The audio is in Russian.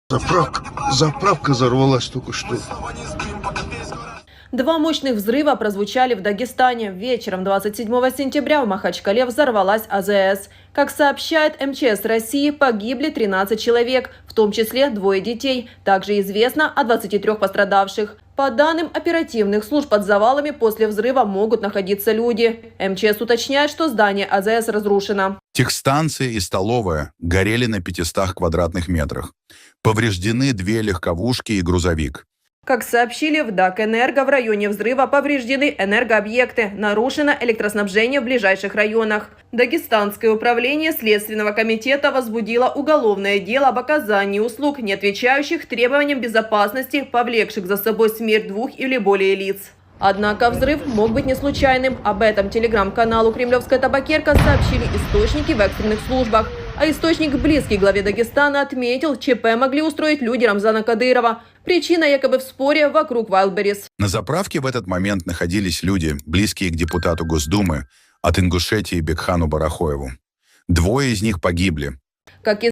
Заправка взорвалась только что. Два мощных взрыва прозвучали в Дагестане. Вечером 27 сентября в Махачкале взорвалась АЗС. Как сообщает МЧС России, погибли 13 человек, в том числе 2 детей. Также известно о 23 пострадавших. По данным оперативных служб, под завалами после взрыва могут находиться люди. МЧС уточняет, что здание АЗС разрушено. Техстанция и столовая горели на 500 квадратных метрах. Повреждены 2 легковушки и грузовик. Как сообщили в ДАК-Энерго, в районе взрыва повреждены энергообъекты, нарушено электроснабжение в ближайших районах. Дагестанское управление Следственного комитета возбудило уголовное дело об оказании услуг, не отвечающих требованиям безопасности, повлекших за собой смерть 2 или более лиц. Однако взрыв мог быть не случайным. Об этом телеграм-каналу «Кремлевская табакерка» сообщили источники в экстренных службах. А источник, близкий главе Дагестана, отметил, ЧП могли устроить люди Рамзана Кадырова. Причина якобы в споре вокруг Wildberries. На заправке в этот момент находились люди, близкие к депутату Госдумы от Ингушетии Бекхану Барахоеву. 2 из них погибли. Как